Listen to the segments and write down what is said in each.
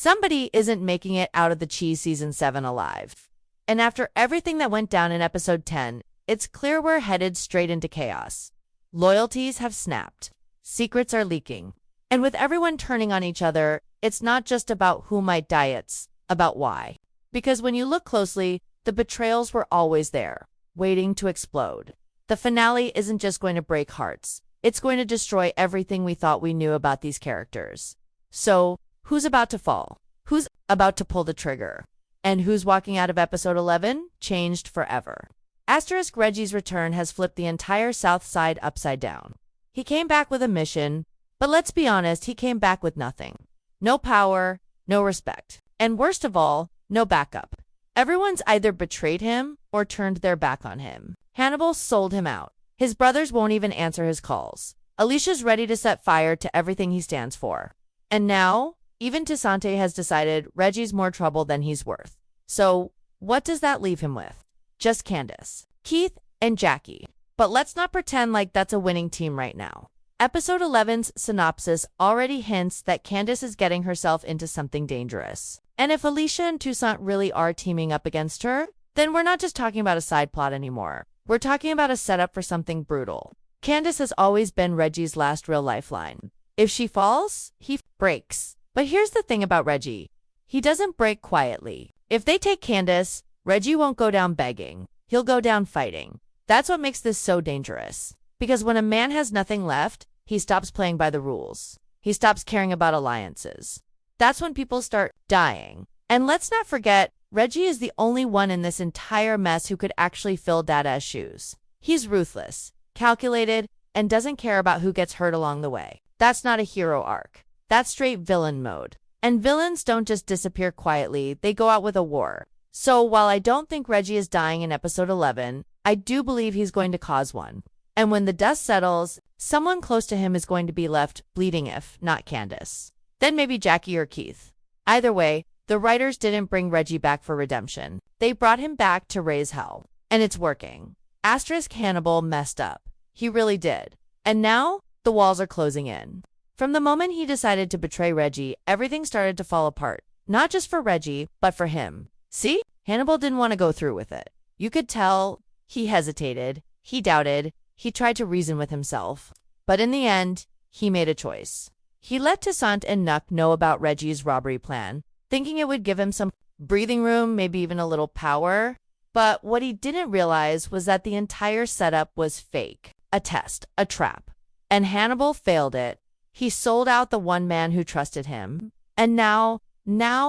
Somebody isn't making it out of the Cheese Season 7 alive. And after everything that went down in episode 10, it's clear we're headed straight into chaos. Loyalties have snapped. Secrets are leaking. And with everyone turning on each other, it's not just about who might die, it's about why. Because when you look closely, the betrayals were always there, waiting to explode. The finale isn't just going to break hearts. It's going to destroy everything we thought we knew about these characters. So, who's about to fall? Who's about to pull the trigger? And who's walking out of episode 11 changed forever? Reggie's return has flipped the entire South Side upside down. He came back with a mission, but let's be honest, he came back with nothing. No power, no respect, and worst of all, no backup. Everyone's either betrayed him or turned their back on him. Hannibal sold him out. His brothers won't even answer his calls. Alicia's ready to set fire to everything he stands for. And now, even Tisante has decided Reggie's more trouble than he's worth. So, what does that leave him with? Just Candace, Keith, and Jackie. But let's not pretend like that's a winning team right now. Episode 11's synopsis already hints that Candace is getting herself into something dangerous. And if Alicia and Toussaint really are teaming up against her, then we're not just talking about a side plot anymore. We're talking about a setup for something brutal. Candace has always been Reggie's last real lifeline. If she falls, he breaks. But here's the thing about Reggie. He doesn't break quietly. If they take Candace, Reggie won't go down begging. He'll go down fighting. That's what makes this so dangerous. Because when a man has nothing left, he stops playing by the rules. He stops caring about alliances. That's when people start dying. And let's not forget, Reggie is the only one in this entire mess who could actually fill Dada's shoes. He's ruthless, calculated, and doesn't care about who gets hurt along the way. That's not a hero arc. That's straight villain mode. And villains don't just disappear quietly, they go out with a war. So while I don't think Reggie is dying in episode 11, I do believe he's going to cause one. And when the dust settles, someone close to him is going to be left bleeding, if not Candace. Then maybe Jackie or Keith. Either way, the writers didn't bring Reggie back for redemption. They brought him back to raise hell. And it's working. Hannibal messed up. He really did. And now, the walls are closing in. From the moment he decided to betray Reggie, everything started to fall apart. Not just for Reggie, but for him. See? Hannibal didn't want to go through with it. You could tell he hesitated, he doubted, he tried to reason with himself. But in the end, he made a choice. He let Toussaint and Knuck know about Reggie's robbery plan, thinking it would give him some breathing room, maybe even a little power. But what he didn't realize was that the entire setup was fake. A test, a trap. And Hannibal failed it. He sold out the one man who trusted him. And now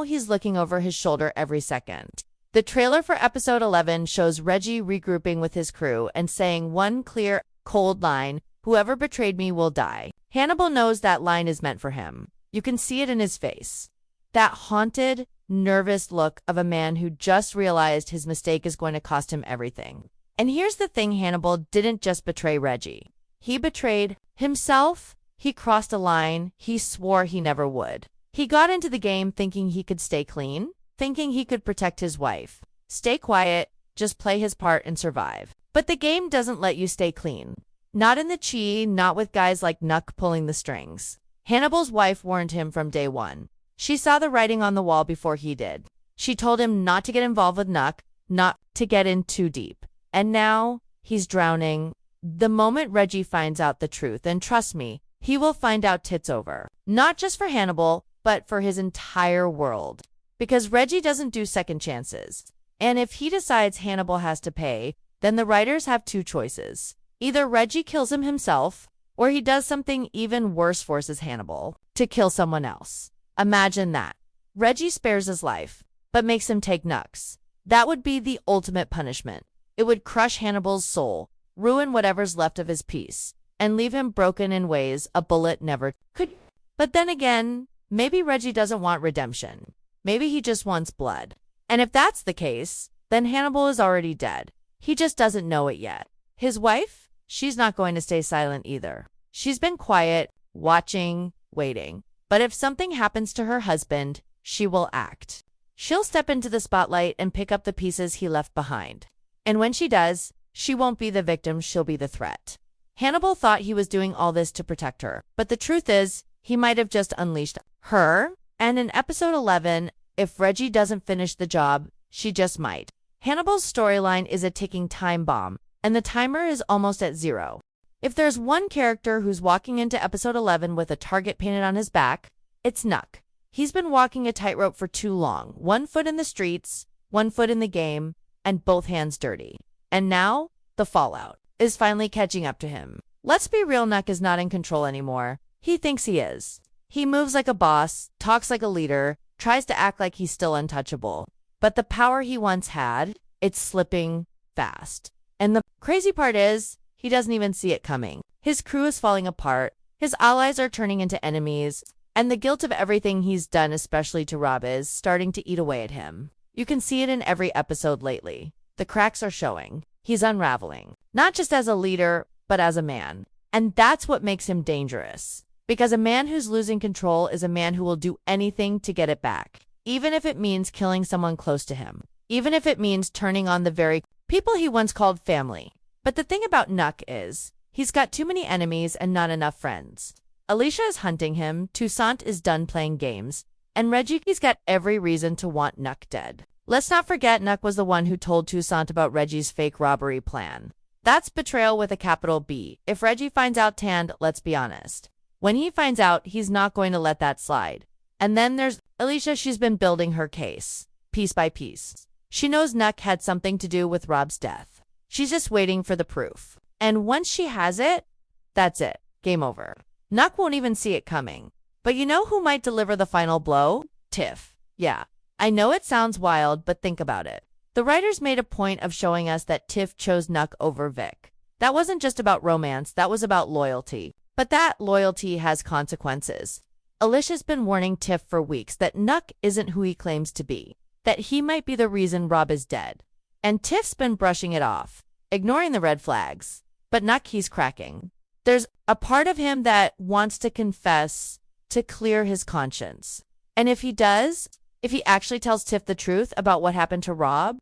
he's looking over his shoulder every second. The trailer for episode 11 shows Reggie regrouping with his crew and saying one clear, cold line, "Whoever betrayed me will die." Hannibal knows that line is meant for him. You can see it in his face. That haunted, nervous look of a man who just realized his mistake is going to cost him everything. And here's the thing, Hannibal didn't just betray Reggie. He betrayed himself. He crossed a line he swore he never would. He got into the game thinking he could stay clean, thinking he could protect his wife, stay quiet, just play his part and survive. But the game doesn't let you stay clean. Not in the Chi, not with guys like Knuck pulling the strings. Hannibal's wife warned him from day one. She saw the writing on the wall before he did. She told him not to get involved with Knuck, not to get in too deep. And now, he's drowning. The moment Reggie finds out the truth, and trust me, he will find out tits over. Not just for Hannibal, but for his entire world. Because Reggie doesn't do second chances. And if he decides Hannibal has to pay, then the writers have two choices. Either Reggie kills him himself, or he does something even worse, forces Hannibal to kill someone else. Imagine that. Reggie spares his life, but makes him take Knuck's. That would be the ultimate punishment. It would crush Hannibal's soul, ruin whatever's left of his peace, and leave him broken in ways a bullet never could. But then again, maybe Reggie doesn't want redemption. Maybe he just wants blood. And if that's the case, then Hannibal is already dead. He just doesn't know it yet. His wife? She's not going to stay silent either. She's been quiet, watching, waiting. But if something happens to her husband, she will act. She'll step into the spotlight and pick up the pieces he left behind. And when she does, she won't be the victim, she'll be the threat. Hannibal thought he was doing all this to protect her, but the truth is, he might have just unleashed her And in episode 11, if Reggie doesn't finish the job, she just might. Hannibal's storyline is a ticking time bomb, and the timer is almost at 0. If there's one character who's walking into episode 11 with a target painted on his back, it's Knuck. He's been walking a tightrope for too long, 1 foot in the streets, 1 foot in the game, and both hands dirty. And now, the fallout is finally catching up to him. Let's be real, Knuck is not in control anymore. He thinks he is. He moves like a boss, talks like a leader, tries to act like he's still untouchable. But the power he once had, it's slipping fast. And the crazy part is, he doesn't even see it coming. His crew is falling apart, his allies are turning into enemies, and the guilt of everything he's done, especially to Rob, is starting to eat away at him. You can see it in every episode lately. The cracks are showing. He's unraveling, not just as a leader, but as a man. And that's what makes him dangerous. Because a man who's losing control is a man who will do anything to get it back, even if it means killing someone close to him, even if it means turning on the very people he once called family. But the thing about Knuck is, he's got too many enemies and not enough friends. Alicia is hunting him, Toussaint is done playing games, and Reggie's got every reason to want Knuck dead. Let's not forget Knuck was the one who told Toussaint about Reggie's fake robbery plan. That's betrayal with a capital B. If Reggie finds out Tand, let's be honest. When he finds out, he's not going to let that slide. And then there's Alicia. She's been building her case, piece by piece. She knows Knuck had something to do with Rob's death. She's just waiting for the proof. And once she has it, that's it. Game over. Knuck won't even see it coming. But you know who might deliver the final blow? Tiff. Yeah, I know it sounds wild, but think about it. The writers made a point of showing us that Tiff chose Knuck over Vic. That wasn't just about romance, that was about loyalty. But that loyalty has consequences. Alicia's been warning Tiff for weeks that Knuck isn't who he claims to be, that he might be the reason Rob is dead. And Tiff's been brushing it off, ignoring the red flags. But Knuck, he's cracking. There's a part of him that wants to confess to clear his conscience. And if he does, if he actually tells Tiff the truth about what happened to Rob,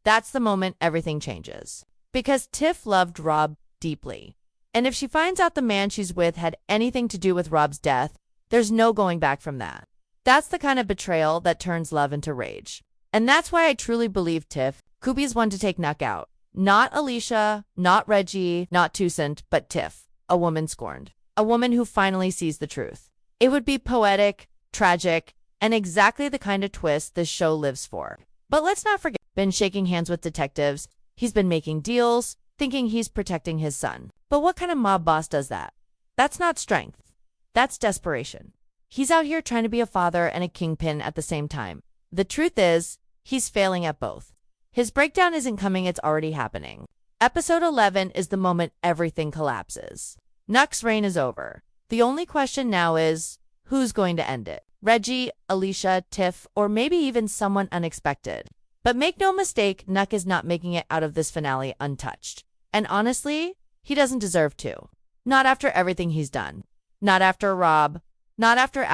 that's the moment everything changes. Because Tiff loved Rob deeply. And if she finds out the man she's with had anything to do with Rob's death, there's no going back from that. That's the kind of betrayal that turns love into rage. And that's why I truly believe Tiff, Kubi's one to take Knuck out. Not Alicia, not Reggie, not Toussaint, but Tiff, a woman scorned. A woman who finally sees the truth. It would be poetic, tragic, and exactly the kind of twist this show lives for. But let's not forget, been shaking hands with detectives. He's been making deals, thinking he's protecting his son. But what kind of mob boss does that? That's not strength. That's desperation. He's out here trying to be a father and a kingpin at the same time. The truth is, he's failing at both. His breakdown isn't coming, it's already happening. Episode 11 is the moment everything collapses. Knuck's reign is over. The only question now is, who's going to end it? Reggie, Alicia, Tiff, or maybe even someone unexpected. But make no mistake, Knuck is not making it out of this finale untouched. And honestly, he doesn't deserve to. Not after everything he's done. Not after Rob. Not after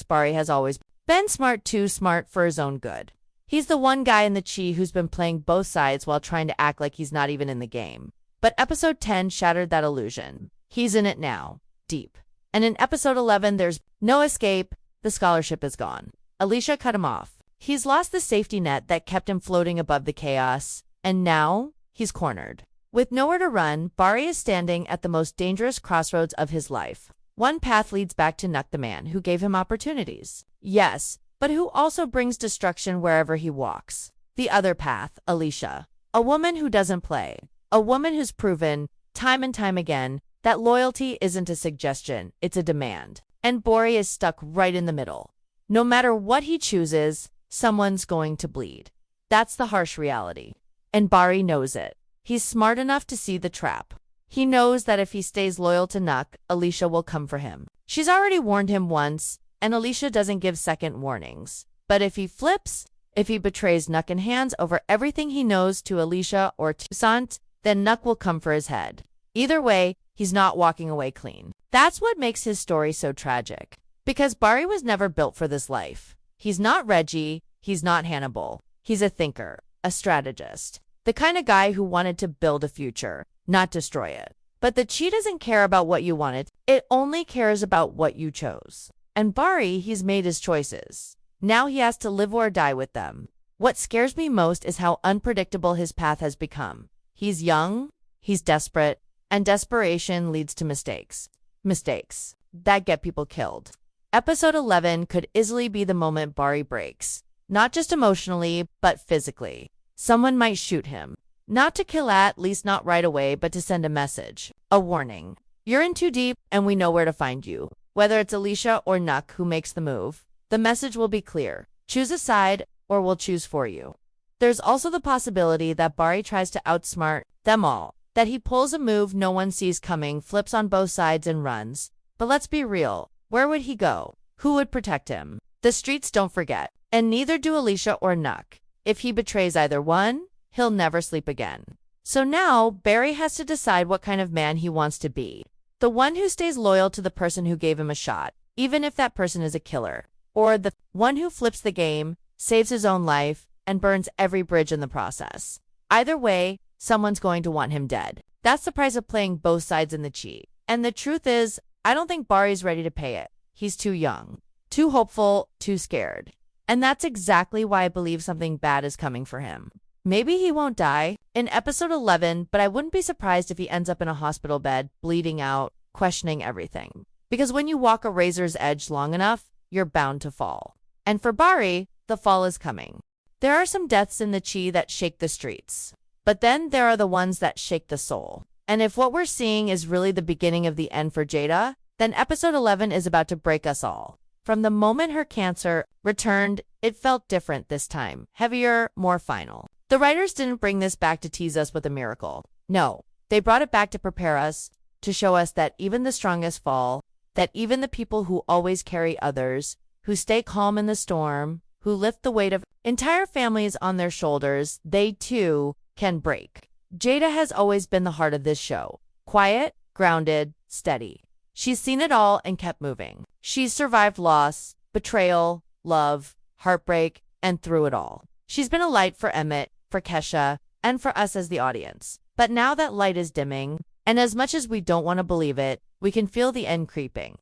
Bari has always been smart, too smart for his own good. He's the one guy in the Chi who's been playing both sides while trying to act like he's not even in the game. But episode 10 shattered that illusion. He's in it now, deep. And in episode 11, there's no escape. The scholarship is gone. Alicia cut him off. He's lost the safety net that kept him floating above the chaos. And now, he's cornered. With nowhere to run, Bari is standing at the most dangerous crossroads of his life. One path leads back to Knuck, the man who gave him opportunities. Yes, but who also brings destruction wherever he walks. The other path, Alicia. A woman who doesn't play. A woman who's proven, time and time again, that loyalty isn't a suggestion, it's a demand. And Bari is stuck right in the middle. No matter what he chooses, someone's going to bleed. That's the harsh reality. And Bari knows it. He's smart enough to see the trap. He knows that if he stays loyal to Knuck, Alicia will come for him. She's already warned him once, and Alicia doesn't give second warnings. But if he flips, if he betrays Knuck and hands over everything he knows to Alicia or Toussaint, then Knuck will come for his head. Either way, he's not walking away clean. That's what makes his story so tragic. Because Bari was never built for this life. He's not Reggie, he's not Hannibal. He's a thinker, a strategist. The kind of guy who wanted to build a future, not destroy it. But the Chi doesn't care about what you wanted, it only cares about what you chose. And Bari, he's made his choices. Now he has to live or die with them. What scares me most is how unpredictable his path has become. He's young, he's desperate, and desperation leads to mistakes. Mistakes that get people killed. Episode 11 could easily be the moment Bari breaks. Not just emotionally, but physically. Someone might shoot him. Not to kill at least not right away, but to send a message. A warning. You're in too deep and we know where to find you. Whether it's Alicia or Knuck who makes the move, the message will be clear. Choose a side or we'll choose for you. There's also the possibility that Bari tries to outsmart them all. That he pulls a move no one sees coming, flips on both sides and runs. But let's be real. Where would he go? Who would protect him? The streets don't forget. And neither do Alicia or Knuck. If he betrays either one, he'll never sleep again. So now, Bari has to decide what kind of man he wants to be. The one who stays loyal to the person who gave him a shot, even if that person is a killer. Or the one who flips the game, saves his own life, and burns every bridge in the process. Either way, someone's going to want him dead. That's the price of playing both sides in the cheat. And the truth is, I don't think Bari's ready to pay it. He's too young, too hopeful, too scared. And that's exactly why I believe something bad is coming for him. Maybe he won't die in episode 11, but I wouldn't be surprised if he ends up in a hospital bed, bleeding out, questioning everything. Because when you walk a razor's edge long enough, you're bound to fall. And for Bari, the fall is coming. There are some deaths in the Chi that shake the streets. But then there are the ones that shake the soul. And if what we're seeing is really the beginning of the end for Jada, then episode 11 is about to break us all. From the moment her cancer returned, it felt different this time. Heavier, more final. The writers didn't bring this back to tease us with a miracle. No, they brought it back to prepare us, to show us that even the strongest fall, that even the people who always carry others, who stay calm in the storm, who lift the weight of entire families on their shoulders, they too can break. Jada has always been the heart of this show. Quiet, grounded, steady. She's seen it all and kept moving. She's survived loss, betrayal, love, heartbreak, and through it all. She's been a light for Emmett, for Kesha, and for us as the audience. But now that light is dimming, and as much as we don't want to believe it, we can feel the end creeping.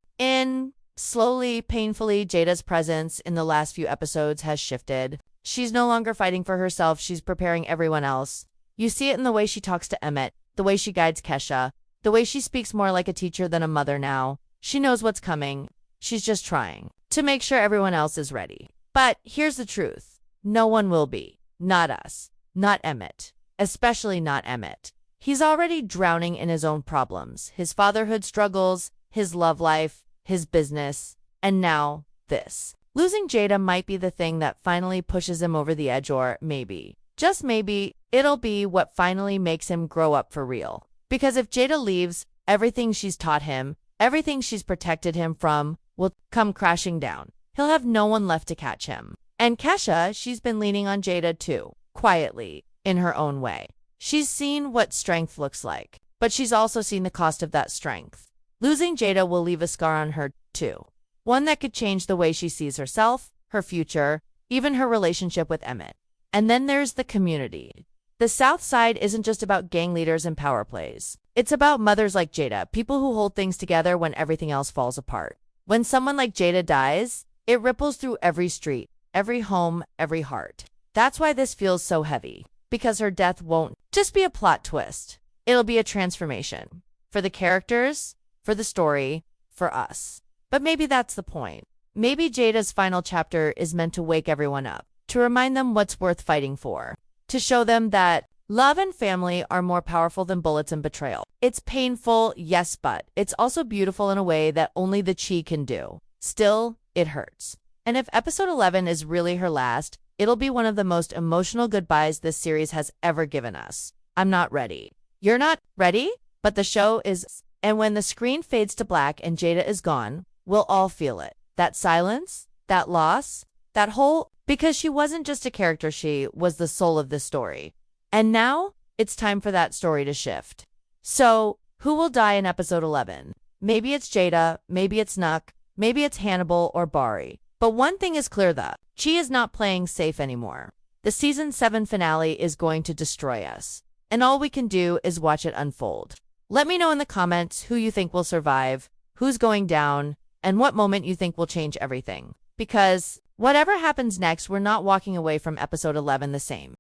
Slowly, painfully, Jada's presence in the last few episodes has shifted. She's no longer fighting for herself, she's preparing everyone else. You see it in the way she talks to Emmett, the way she guides Kesha, the way she speaks more like a teacher than a mother now. She knows what's coming. She's just trying to make sure everyone else is ready. But here's the truth. No one will be. Not us. Not Emmett. Especially not Emmett. He's already drowning in his own problems, his fatherhood struggles, his love life, his business, and now this. Losing Jada might be the thing that finally pushes him over the edge, or maybe, just maybe, it'll be what finally makes him grow up for real. Because if Jada leaves, everything she's taught him, everything she's protected him from, will come crashing down. He'll have no one left to catch him. And Kesha, she's been leaning on Jada too, quietly, in her own way. She's seen what strength looks like, but she's also seen the cost of that strength. Losing Jada will leave a scar on her too. One that could change the way she sees herself, her future, even her relationship with Emmett. And then there's the community. The South Side isn't just about gang leaders and power plays. It's about mothers like Jada, people who hold things together when everything else falls apart. When someone like Jada dies, it ripples through every street, every home, every heart. That's why this feels so heavy. Because her death won't just be a plot twist. It'll be a transformation. For the characters, for the story, for us. But maybe that's the point. Maybe Jada's final chapter is meant to wake everyone up, to remind them what's worth fighting for, to show them that love and family are more powerful than bullets and betrayal. It's painful, yes, but it's also beautiful in a way that only the Chi can do. Still, it hurts. And if episode 11 is really her last, it'll be one of the most emotional goodbyes this series has ever given us. I'm not ready. You're not ready? But the show is. And when the screen fades to black and Jada is gone, we'll all feel it. That silence, that loss, that whole. Because she wasn't just a character, she was the soul of the story. And now, it's time for that story to shift. So, who will die in episode 11? Maybe it's Jada, maybe it's Knuck, maybe it's Hannibal or Bari. But one thing is clear though, Chi is not playing safe anymore. The season 7 finale is going to destroy us. And all we can do is watch it unfold. Let me know in the comments who you think will survive, who's going down, and what moment you think will change everything. Because whatever happens next, we're not walking away from episode 11 the same.